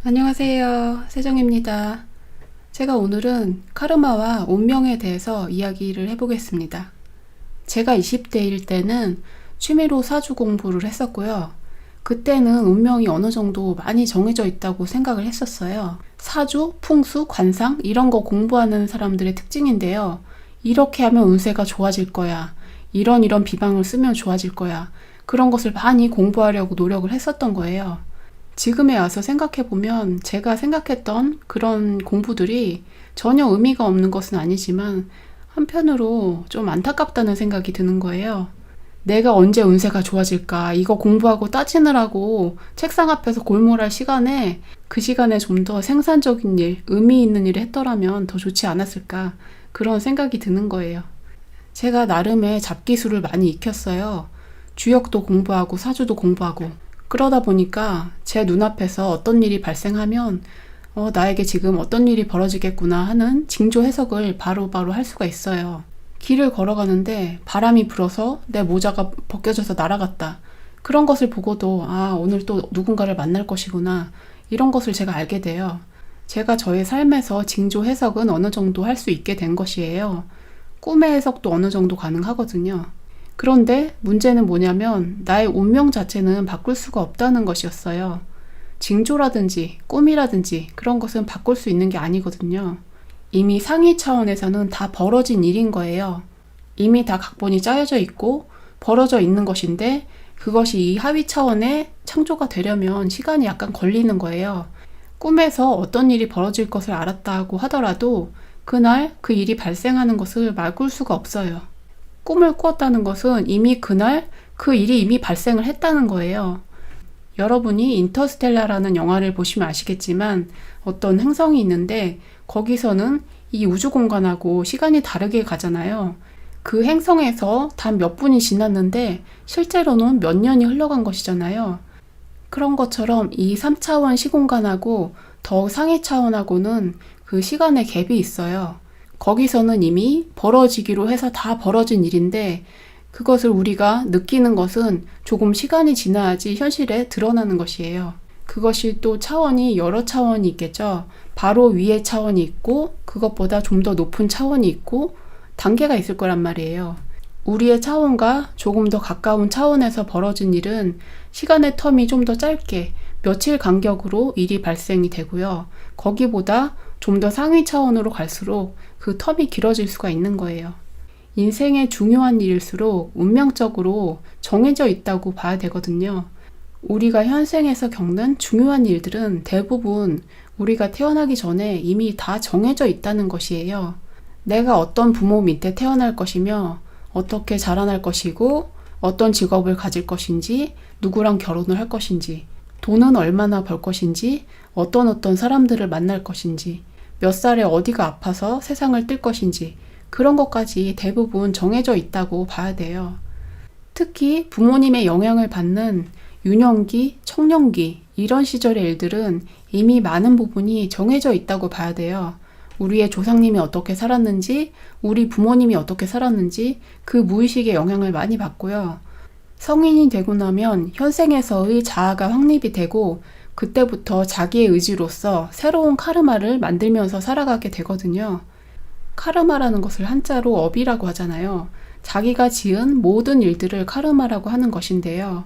안녕하세요. 세정입니다. 제가 오늘은 카르마와 운명에 대해서 이야기를 해보겠습니다. 제가 20대일 때는 취미로 사주 공부를 했었고요. 그때는 운명이 어느 정도 많이 정해져 있다고 생각을 했었어요. 사주, 풍수, 관상 이런 거 공부하는 사람들의 특징인데요. 이렇게 하면 운세가 좋아질 거야. 이런 비방을 쓰면 좋아질 거야. 그런 것을 많이 공부하려고 노력을 했었던 거예요. 지금에 와서 생각해보면 제가 생각했던 그런 공부들이 전혀 의미가 없는 것은 아니지만 한편으로 좀 안타깝다는 생각이 드는 거예요. 내가 언제 운세가 좋아질까 이거 공부하고 따지느라고 책상 앞에서 골몰할 시간에 그 시간에 좀 더 생산적인 일, 의미 있는 일을 했더라면 더 좋지 않았을까 그런 생각이 드는 거예요. 제가 나름의 잡기술을 많이 익혔어요. 주역도 공부하고 사주도 공부하고 그러다 보니까 제 눈앞에서 어떤 일이 발생하면 나에게 지금 어떤 일이 벌어지겠구나 하는 징조 해석을 바로바로 할 수가 있어요. 길을 걸어가는데 바람이 불어서 내 모자가 벗겨져서 날아갔다. 그런 것을 보고도 오늘 또 누군가를 만날 것이구나. 이런 것을 제가 알게 돼요. 제가 저의 삶에서 징조 해석은 어느 정도 할 수 있게 된 것이에요. 꿈의 해석도 어느 정도 가능하거든요. 그런데 문제는 뭐냐면 나의 운명 자체는 바꿀 수가 없다는 것이었어요. 징조라든지 꿈이라든지 그런 것은 바꿀 수 있는 게 아니거든요. 이미 상위 차원에서는 다 벌어진 일인 거예요. 이미 다 각본이 짜여져 있고 벌어져 있는 것인데 그것이 이 하위 차원에 창조가 되려면 시간이 약간 걸리는 거예요. 꿈에서 어떤 일이 벌어질 것을 알았다고 하더라도 그날 그 일이 발생하는 것을 막을 수가 없어요. 꿈을 꾸었다는 것은 이미 그날 그 일이 이미 발생을 했다는 거예요. 여러분이 인터스텔라라는 영화를 보시면 아시겠지만 어떤 행성이 있는데 거기서는 이 우주 공간하고 시간이 다르게 가잖아요. 그 행성에서 단 몇 분이 지났는데 실제로는 몇 년이 흘러간 것이잖아요. 그런 것처럼 이 3차원 시공간하고 더 상위 차원하고는 그 시간의 갭이 있어요. 거기서는 이미 벌어지기로 해서 다 벌어진 일인데 그것을 우리가 느끼는 것은 조금 시간이 지나야지 현실에 드러나는 것이에요. 그것이 또 차원이 여러 차원이 있겠죠. 바로 위에 차원이 있고 그것보다 좀 더 높은 차원이 있고 단계가 있을 거란 말이에요. 우리의 차원과 조금 더 가까운 차원에서 벌어진 일은 시간의 텀이 좀 더 짧게 며칠 간격으로 일이 발생이 되고요. 거기보다 좀 더 상위 차원으로 갈수록 그 텀이 길어질 수가 있는 거예요. 인생의 중요한 일일수록 운명적으로 정해져 있다고 봐야 되거든요. 우리가 현생에서 겪는 중요한 일들은 대부분 우리가 태어나기 전에 이미 다 정해져 있다는 것이에요. 내가 어떤 부모 밑에 태어날 것이며 어떻게 자라날 것이고 어떤 직업을 가질 것인지 누구랑 결혼을 할 것인지 돈은 얼마나 벌 것인지 어떤 사람들을 만날 것인지 몇 살에 어디가 아파서 세상을 뜰 것인지 그런 것까지 대부분 정해져 있다고 봐야 돼요. 특히 부모님의 영향을 받는 유년기, 청년기 이런 시절의 일들은 이미 많은 부분이 정해져 있다고 봐야 돼요. 우리의 조상님이 어떻게 살았는지, 우리 부모님이 어떻게 살았는지 그 무의식의 영향을 많이 받고요. 성인이 되고 나면 현생에서의 자아가 확립이 되고 그때부터 자기의 의지로서 새로운 카르마를 만들면서 살아가게 되거든요. 카르마라는 것을 한자로 업이라고 하잖아요. 자기가 지은 모든 일들을 카르마라고 하는 것인데요.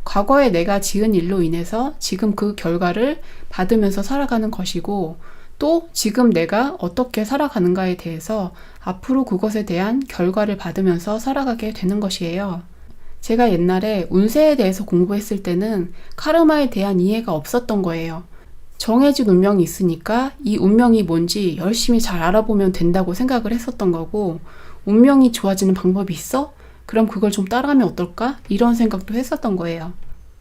과거에 내가 지은 일로 인해서 지금 그 결과를 받으면서 살아가는 것이고 또 지금 내가 어떻게 살아가는가에 대해서 앞으로 그것에 대한 결과를 받으면서 살아가게 되는 것이에요. 제가 옛날에 운세에 대해서 공부했을 때는 카르마에 대한 이해가 없었던 거예요. 정해진 운명이 있으니까 이 운명이 뭔지 열심히 잘 알아보면 된다고 생각을 했었던 거고 운명이 좋아지는 방법이 있어? 그럼 그걸 좀 따라하면 어떨까? 이런 생각도 했었던 거예요.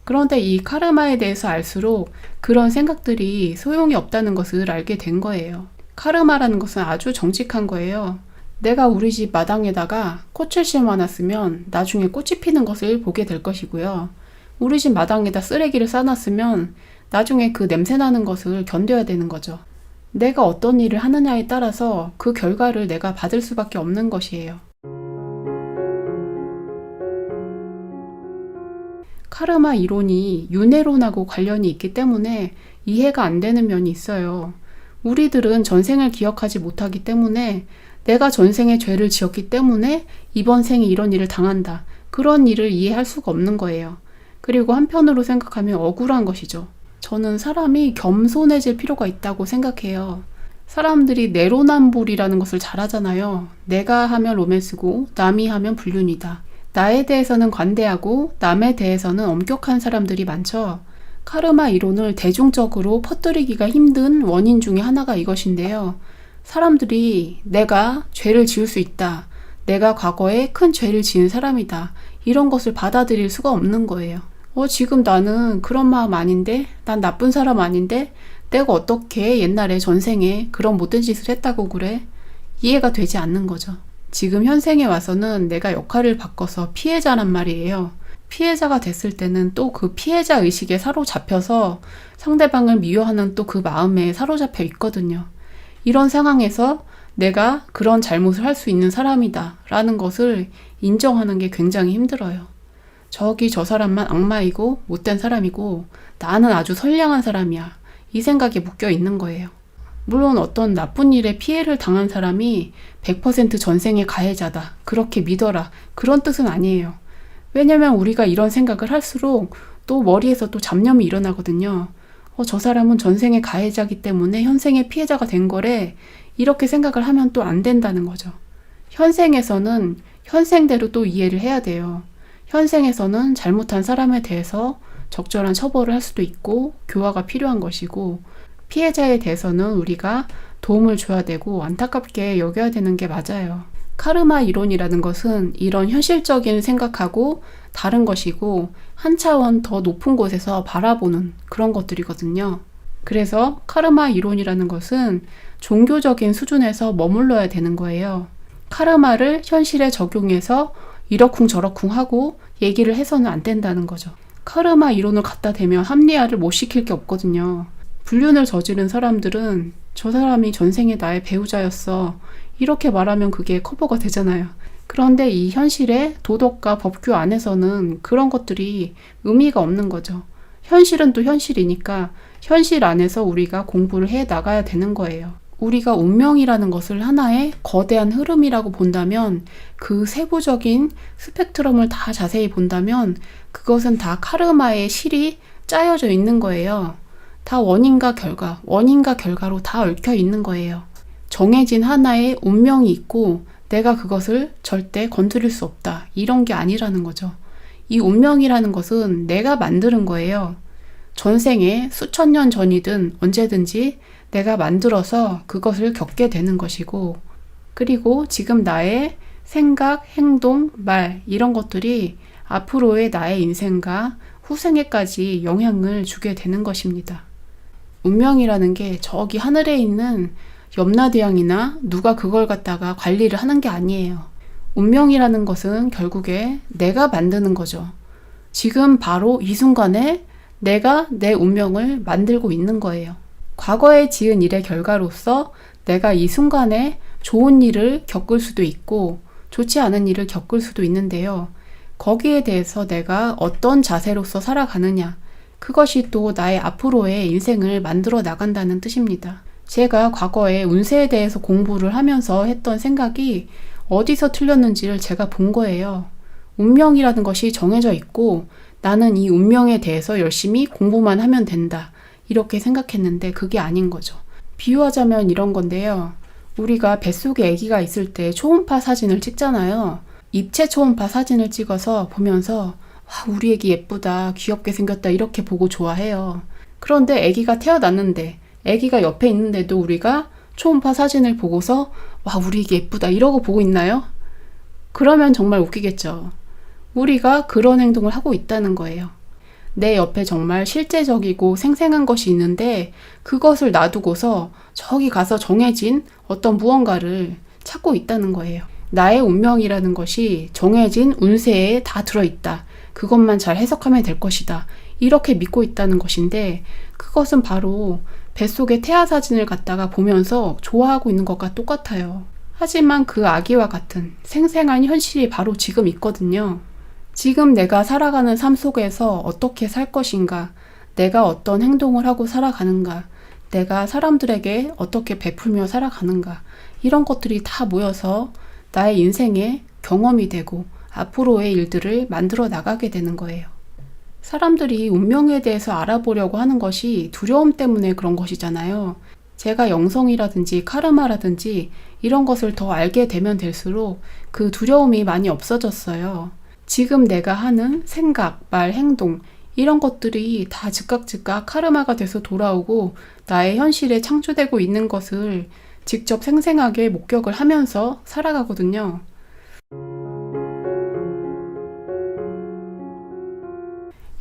그런데 이 카르마에 대해서 알수록 그런 생각들이 소용이 없다는 것을 알게 된 거예요. 카르마라는 것은 아주 정직한 거예요. 내가 우리 집 마당에다가 꽃을 심어놨으면 나중에 꽃이 피는 것을 보게 될 것이고요. 우리 집 마당에다 쓰레기를 싸놨으면 나중에 그 냄새 나는 것을 견뎌야 되는 거죠. 내가 어떤 일을 하느냐에 따라서 그 결과를 내가 받을 수밖에 없는 것이에요. 카르마 이론이 윤회론하고 관련이 있기 때문에 이해가 안 되는 면이 있어요. 우리들은 전생을 기억하지 못하기 때문에 내가 전생에 죄를 지었기 때문에 이번 생에 이런 일을 당한다. 그런 일을 이해할 수가 없는 거예요. 그리고 한편으로 생각하면 억울한 것이죠. 저는 사람이 겸손해질 필요가 있다고 생각해요. 사람들이 내로남불이라는 것을 잘 하잖아요. 내가 하면 로맨스고 남이 하면 불륜이다. 나에 대해서는 관대하고 남에 대해서는 엄격한 사람들이 많죠. 카르마 이론을 대중적으로 퍼뜨리기가 힘든 원인 중에 하나가 이것인데요. 사람들이 내가 죄를 지을 수 있다. 내가 과거에 큰 죄를 지은 사람이다. 이런 것을 받아들일 수가 없는 거예요. 지금 나는 그런 마음 아닌데? 난 나쁜 사람 아닌데? 내가 어떻게 옛날에 전생에 그런 못된 짓을 했다고 그래? 이해가 되지 않는 거죠. 지금 현생에 와서는 내가 역할을 바꿔서 피해자란 말이에요. 피해자가 됐을 때는 또 그 피해자 의식에 사로잡혀서 상대방을 미워하는 또 그 마음에 사로잡혀 있거든요. 이런 상황에서 내가 그런 잘못을 할 수 있는 사람이다 라는 것을 인정하는 게 굉장히 힘들어요. 저기 저 사람만 악마이고 못된 사람이고 나는 아주 선량한 사람이야. 이 생각에 묶여 있는 거예요. 물론 어떤 나쁜 일에 피해를 당한 사람이 100% 전생의 가해자다. 그렇게 믿어라. 그런 뜻은 아니에요. 왜냐면 우리가 이런 생각을 할수록 또 머리에서 또 잡념이 일어나거든요. 저 사람은 전생의 가해자이기 때문에 현생의 피해자가 된 거래. 이렇게 생각을 하면 또 안 된다는 거죠. 현생에서는 현생대로 또 이해를 해야 돼요. 현생에서는 잘못한 사람에 대해서 적절한 처벌을 할 수도 있고 교화가 필요한 것이고 피해자에 대해서는 우리가 도움을 줘야 되고 안타깝게 여겨야 되는 게 맞아요. 카르마 이론이라는 것은 이런 현실적인 생각하고 다른 것이고 한 차원 더 높은 곳에서 바라보는 그런 것들이거든요. 그래서 카르마 이론이라는 것은 종교적인 수준에서 머물러야 되는 거예요. 카르마를 현실에 적용해서 이러쿵저러쿵 하고 얘기를 해서는 안 된다는 거죠. 카르마 이론을 갖다 대면 합리화를 못 시킬 게 없거든요. 불륜을 저지른 사람들은 저 사람이 전생에 나의 배우자였어. 이렇게 말하면 그게 커버가 되잖아요. 그런데 이 현실의 도덕과 법규 안에서는 그런 것들이 의미가 없는 거죠. 현실은 또 현실이니까 현실 안에서 우리가 공부를 해 나가야 되는 거예요. 우리가 운명이라는 것을 하나의 거대한 흐름이라고 본다면 그 세부적인 스펙트럼을 다 자세히 본다면 그것은 다 카르마의 실이 짜여져 있는 거예요. 다 원인과 결과로 다 얽혀 있는 거예요. 정해진 하나의 운명이 있고 내가 그것을 절대 건드릴 수 없다. 이런 게 아니라는 거죠. 이 운명이라는 것은 내가 만드는 거예요. 전생에 수천 년 전이든 언제든지 내가 만들어서 그것을 겪게 되는 것이고 그리고 지금 나의 생각, 행동, 말 이런 것들이 앞으로의 나의 인생과 후생에까지 영향을 주게 되는 것입니다. 운명이라는 게 저기 하늘에 있는 염라대왕이나 누가 그걸 갖다가 관리를 하는 게 아니에요. 운명이라는 것은 결국에 내가 만드는 거죠. 지금 바로 이 순간에 내가 내 운명을 만들고 있는 거예요. 과거에 지은 일의 결과로서 내가 이 순간에 좋은 일을 겪을 수도 있고 좋지 않은 일을 겪을 수도 있는데요. 거기에 대해서 내가 어떤 자세로서 살아가느냐, 그것이 또 나의 앞으로의 인생을 만들어 나간다는 뜻입니다. 제가 과거에 운세에 대해서 공부를 하면서 했던 생각이 어디서 틀렸는지를 제가 본 거예요. 운명이라는 것이 정해져 있고 나는 이 운명에 대해서 열심히 공부만 하면 된다. 이렇게 생각했는데 그게 아닌 거죠. 비유하자면 이런 건데요. 우리가 뱃속에 아기가 있을 때 초음파 사진을 찍잖아요. 입체 초음파 사진을 찍어서 보면서 와, 우리 아기 예쁘다, 귀엽게 생겼다 이렇게 보고 좋아해요. 그런데 아기가 태어났는데 아기가 옆에 있는데도 우리가 초음파 사진을 보고서 와, 우리 아기 예쁘다 이러고 보고 있나요? 그러면 정말 웃기겠죠. 우리가 그런 행동을 하고 있다는 거예요. 내 옆에 정말 실제적이고 생생한 것이 있는데 그것을 놔두고서 저기 가서 정해진 어떤 무언가를 찾고 있다는 거예요. 나의 운명이라는 것이 정해진 운세에 다 들어있다. 그것만 잘 해석하면 될 것이다. 이렇게 믿고 있다는 것인데 그것은 바로 뱃속의 태아 사진을 갖다가 보면서 좋아하고 있는 것과 똑같아요. 하지만 그 아기와 같은 생생한 현실이 바로 지금 있거든요. 지금 내가 살아가는 삶 속에서 어떻게 살 것인가, 내가 어떤 행동을 하고 살아가는가, 내가 사람들에게 어떻게 베풀며 살아가는가, 이런 것들이 다 모여서 나의 인생의 경험이 되고 앞으로의 일들을 만들어 나가게 되는 거예요. 사람들이 운명에 대해서 알아보려고 하는 것이 두려움 때문에 그런 것이잖아요. 제가 영성이라든지 카르마라든지 이런 것을 더 알게 되면 될수록 그 두려움이 많이 없어졌어요. 지금 내가 하는 생각, 말, 행동 이런 것들이 다 즉각 카르마가 돼서 돌아오고 나의 현실에 창조되고 있는 것을 직접 생생하게 목격을 하면서 살아가거든요.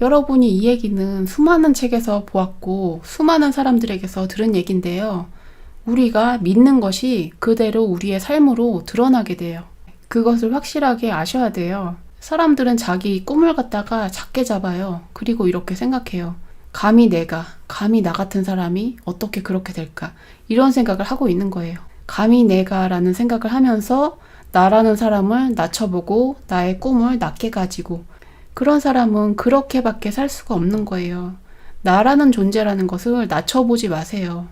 여러분이 이 얘기는 수많은 책에서 보았고 수많은 사람들에게서 들은 얘기인데요. 우리가 믿는 것이 그대로 우리의 삶으로 드러나게 돼요. 그것을 확실하게 아셔야 돼요. 사람들은 자기 꿈을 갖다가 작게 잡아요. 그리고 이렇게 생각해요. 감히 나 같은 사람이 어떻게 그렇게 될까? 이런 생각을 하고 있는 거예요. 감히 라는 생각을 하면서 나라는 사람을 낮춰보고 나의 꿈을 낮게 가지고 그런 사람은 그렇게밖에 살 수가 없는 거예요. 나라는 존재라는 것을 낮춰보지 마세요.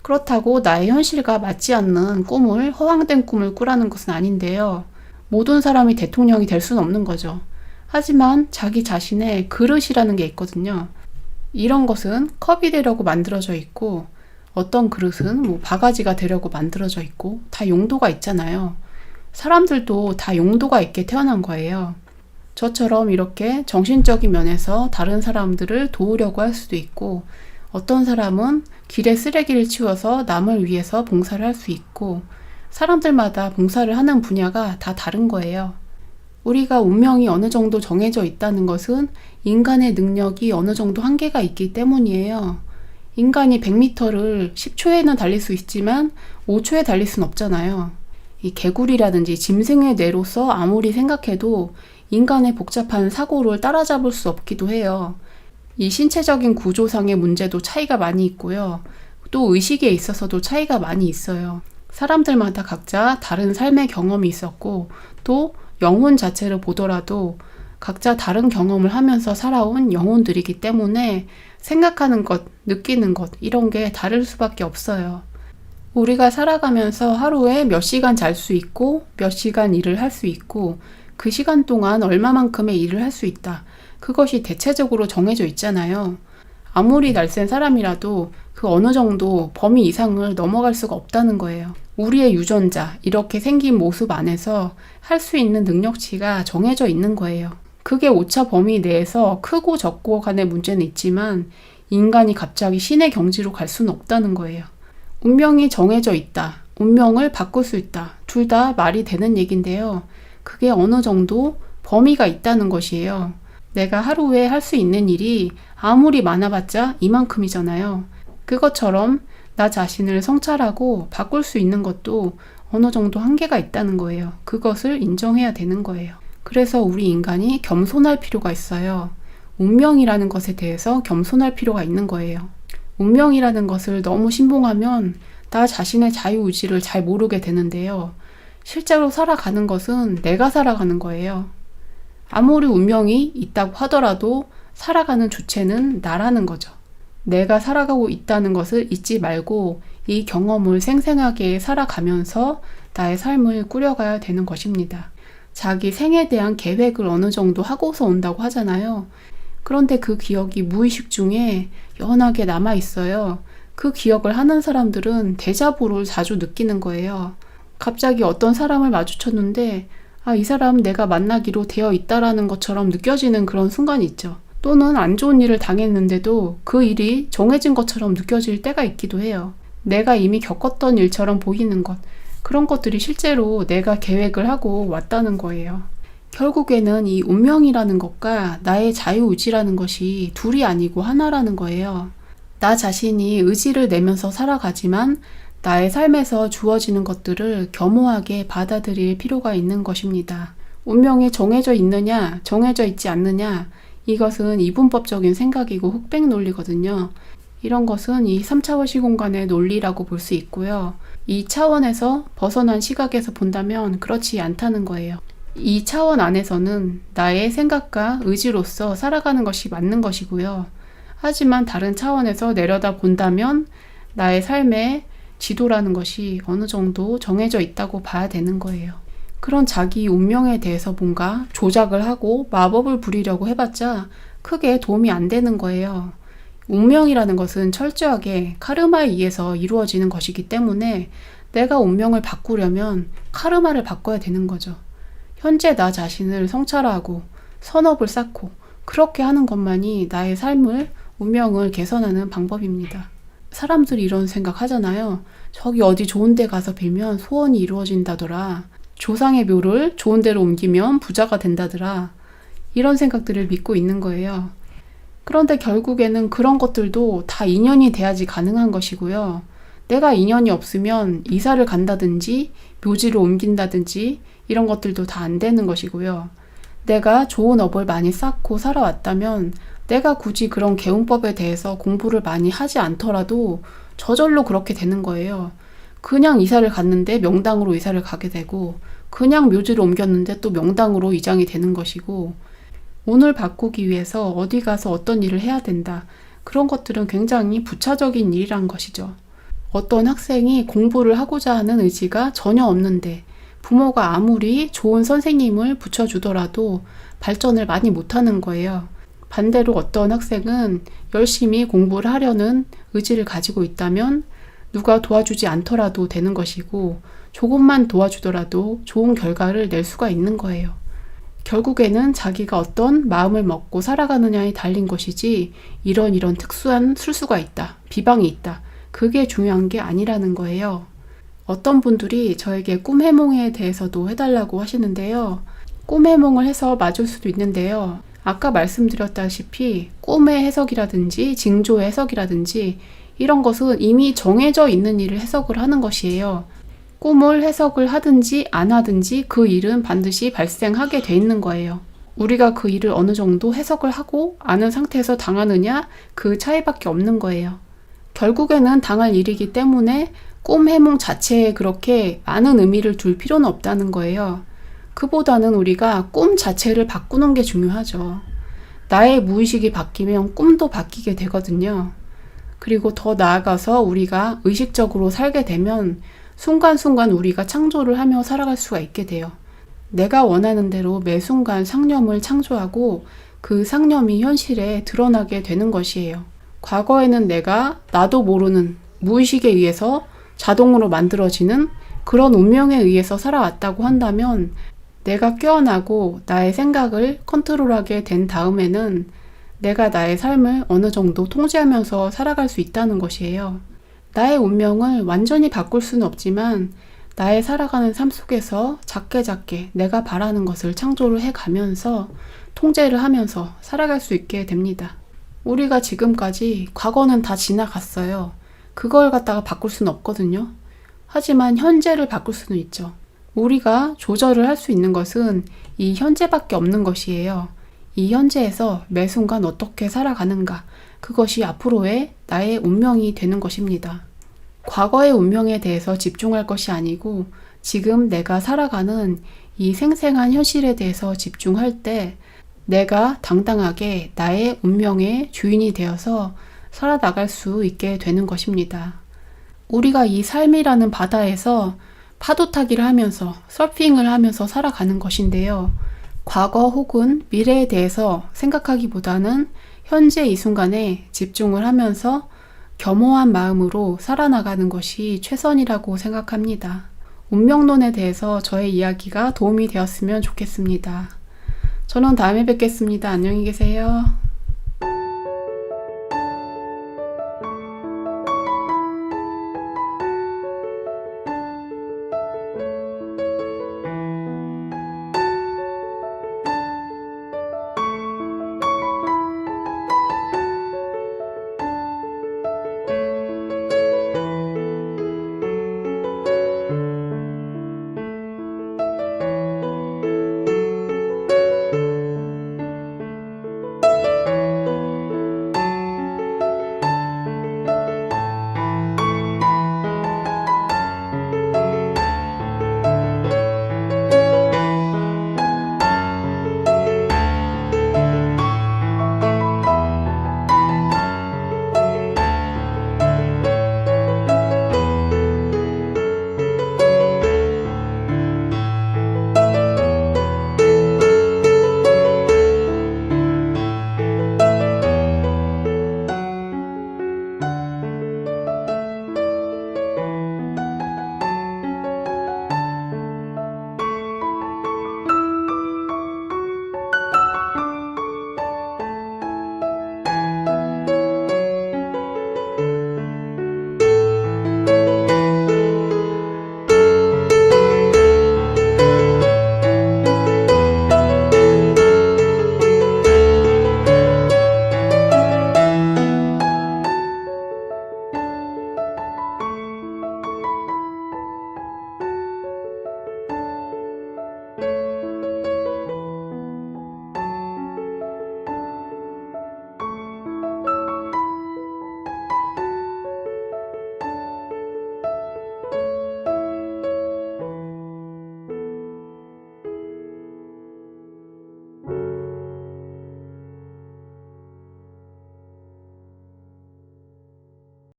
그렇다고 나의 현실과 맞지 않는 꿈을, 허황된 꿈을 꾸라는 것은 아닌데요. 모든 사람이 대통령이 될 수는 없는 거죠. 하지만 자기 자신의 그릇이라는 게 있거든요. 이런 것은 컵이 되려고 만들어져 있고 어떤 그릇은 바가지가 되려고 만들어져 있고 다 용도가 있잖아요. 사람들도 다 용도가 있게 태어난 거예요. 저처럼 이렇게 정신적인 면에서 다른 사람들을 도우려고 할 수도 있고 어떤 사람은 길에 쓰레기를 치워서 남을 위해서 봉사를 할 수 있고 사람들마다 봉사를 하는 분야가 다 다른 거예요. 우리가 운명이 어느 정도 정해져 있다는 것은 인간의 능력이 어느 정도 한계가 있기 때문이에요. 인간이 100m를 10초에는 달릴 수 있지만 5초에 달릴 수는 없잖아요. 이 개구리라든지 짐승의 뇌로서 아무리 생각해도 인간의 복잡한 사고를 따라잡을 수 없기도 해요. 이 신체적인 구조상의 문제도 차이가 많이 있고요. 또 의식에 있어서도 차이가 많이 있어요. 사람들마다 각자 다른 삶의 경험이 있었고 또 영혼 자체를 보더라도 각자 다른 경험을 하면서 살아온 영혼들이기 때문에 생각하는 것, 느끼는 것 이런 게 다를 수밖에 없어요. 우리가 살아가면서 하루에 몇 시간 잘 수 있고 몇 시간 일을 할 수 있고 그 시간 동안 얼마만큼의 일을 할 수 있다. 그것이 대체적으로 정해져 있잖아요. 아무리 날쌘 사람이라도 그 어느 정도 범위 이상을 넘어갈 수가 없다는 거예요. 우리의 유전자, 이렇게 생긴 모습 안에서 할 수 있는 능력치가 정해져 있는 거예요. 그게 오차 범위 내에서 크고 적고 간의 문제는 있지만 인간이 갑자기 신의 경지로 갈 수는 없다는 거예요. 운명이 정해져 있다. 운명을 바꿀 수 있다. 둘 다 말이 되는 얘기인데요. 그게 어느 정도 범위가 있다는 것이에요. 내가 하루에 할 수 있는 일이 아무리 많아봤자 이만큼이잖아요. 그것처럼 나 자신을 성찰하고 바꿀 수 있는 것도 어느 정도 한계가 있다는 거예요. 그것을 인정해야 되는 거예요. 그래서 우리 인간이 겸손할 필요가 있어요. 운명이라는 것에 대해서 겸손할 필요가 있는 거예요. 운명이라는 것을 너무 신봉하면 나 자신의 자유의지를 잘 모르게 되는데요. 실제로 살아가는 것은 내가 살아가는 거예요. 아무리 운명이 있다고 하더라도 살아가는 주체는 나라는 거죠. 내가 살아가고 있다는 것을 잊지 말고 이 경험을 생생하게 살아가면서 나의 삶을 꾸려가야 되는 것입니다. 자기 생에 대한 계획을 어느 정도 하고서 온다고 하잖아요. 그런데 그 기억이 무의식 중에 연하게 남아있어요. 그 기억을 하는 사람들은 데자부를 자주 느끼는 거예요. 갑자기 어떤 사람을 마주쳤는데 이 사람 내가 만나기로 되어 있다라는 것처럼 느껴지는 그런 순간이 있죠. 또는 안 좋은 일을 당했는데도 그 일이 정해진 것처럼 느껴질 때가 있기도 해요. 내가 이미 겪었던 일처럼 보이는 것, 그런 것들이 실제로 내가 계획을 하고 왔다는 거예요. 결국에는 이 운명이라는 것과 나의 자유의지라는 것이 둘이 아니고 하나라는 거예요. 나 자신이 의지를 내면서 살아가지만 나의 삶에서 주어지는 것들을 겸허하게 받아들일 필요가 있는 것입니다. 운명이 정해져 있느냐, 정해져 있지 않느냐, 이것은 이분법적인 생각이고 흑백 논리거든요. 이런 것은 이 3차원 시공간의 논리라고 볼 수 있고요. 이 차원에서 벗어난 시각에서 본다면 그렇지 않다는 거예요. 이 차원 안에서는 나의 생각과 의지로서 살아가는 것이 맞는 것이고요. 하지만 다른 차원에서 내려다 본다면 나의 삶의 지도라는 것이 어느 정도 정해져 있다고 봐야 되는 거예요. 그런 자기 운명에 대해서 뭔가 조작을 하고 마법을 부리려고 해봤자 크게 도움이 안 되는 거예요. 운명이라는 것은 철저하게 카르마에 의해서 이루어지는 것이기 때문에 내가 운명을 바꾸려면 카르마를 바꿔야 되는 거죠. 현재 나 자신을 성찰하고 선업을 쌓고 그렇게 하는 것만이 나의 삶을, 운명을 개선하는 방법입니다. 사람들이 이런 생각 하잖아요. 저기 어디 좋은 데 가서 빌면 소원이 이루어진다더라. 조상의 묘를 좋은 데로 옮기면 부자가 된다더라. 이런 생각들을 믿고 있는 거예요. 그런데 결국에는 그런 것들도 다 인연이 돼야지 가능한 것이고요. 내가 인연이 없으면 이사를 간다든지 묘지를 옮긴다든지 이런 것들도 다 안 되는 것이고요. 내가 좋은 업을 많이 쌓고 살아왔다면 내가 굳이 그런 계운법에 대해서 공부를 많이 하지 않더라도 저절로 그렇게 되는 거예요. 그냥 이사를 갔는데 명당으로 이사를 가게 되고 그냥 묘지를 옮겼는데 또 명당으로 이장이 되는 것이고 운을 바꾸기 위해서 어디 가서 어떤 일을 해야 된다. 그런 것들은 굉장히 부차적인 일이란 것이죠. 어떤 학생이 공부를 하고자 하는 의지가 전혀 없는데 부모가 아무리 좋은 선생님을 붙여주더라도 발전을 많이 못하는 거예요. 반대로 어떤 학생은 열심히 공부를 하려는 의지를 가지고 있다면 누가 도와주지 않더라도 되는 것이고 조금만 도와주더라도 좋은 결과를 낼 수가 있는 거예요. 결국에는 자기가 어떤 마음을 먹고 살아가느냐에 달린 것이지 이런 특수한 술수가 있다, 비방이 있다. 그게 중요한 게 아니라는 거예요. 어떤 분들이 저에게 꿈 해몽에 대해서도 해달라고 하시는데요. 꿈 해몽을 해서 맞을 수도 있는데요. 아까 말씀드렸다시피 꿈의 해석이라든지 징조의 해석이라든지 이런 것은 이미 정해져 있는 일을 해석을 하는 것이에요. 꿈을 해석을 하든지 안 하든지 그 일은 반드시 발생하게 돼 있는 거예요. 우리가 그 일을 어느 정도 해석을 하고 아는 상태에서 당하느냐 그 차이밖에 없는 거예요. 결국에는 당할 일이기 때문에 꿈 해몽 자체에 그렇게 많은 의미를 둘 필요는 없다는 거예요. 그보다는 우리가 꿈 자체를 바꾸는 게 중요하죠. 나의 무의식이 바뀌면 꿈도 바뀌게 되거든요. 그리고 더 나아가서 우리가 의식적으로 살게 되면 순간순간 우리가 창조를 하며 살아갈 수가 있게 돼요. 내가 원하는 대로 매 순간 상념을 창조하고 그 상념이 현실에 드러나게 되는 것이에요. 과거에는 내가 나도 모르는 무의식에 의해서 자동으로 만들어지는 그런 운명에 의해서 살아왔다고 한다면 내가 깨어나고 나의 생각을 컨트롤하게 된 다음에는 내가 나의 삶을 어느 정도 통제하면서 살아갈 수 있다는 것이에요. 나의 운명을 완전히 바꿀 수는 없지만 나의 살아가는 삶 속에서 작게 내가 바라는 것을 창조를 해가면서 통제를 하면서 살아갈 수 있게 됩니다. 우리가 지금까지 과거는 다 지나갔어요. 그걸 갖다가 바꿀 수는 없거든요. 하지만 현재를 바꿀 수는 있죠. 우리가 조절을 할 수 있는 것은 이 현재밖에 없는 것이에요. 이 현재에서 매 순간 어떻게 살아가는가, 그것이 앞으로의 나의 운명이 되는 것입니다. 과거의 운명에 대해서 집중할 것이 아니고 지금 내가 살아가는 이 생생한 현실에 대해서 집중할 때 내가 당당하게 나의 운명의 주인이 되어서 살아나갈 수 있게 되는 것입니다. 우리가 이 삶이라는 바다에서 파도 타기를 하면서 서핑을 하면서 살아가는 것인데요. 과거 혹은 미래에 대해서 생각하기보다는 현재 이 순간에 집중을 하면서 겸허한 마음으로 살아나가는 것이 최선이라고 생각합니다. 운명론에 대해서 저의 이야기가 도움이 되었으면 좋겠습니다. 저는 다음에 뵙겠습니다. 안녕히 계세요.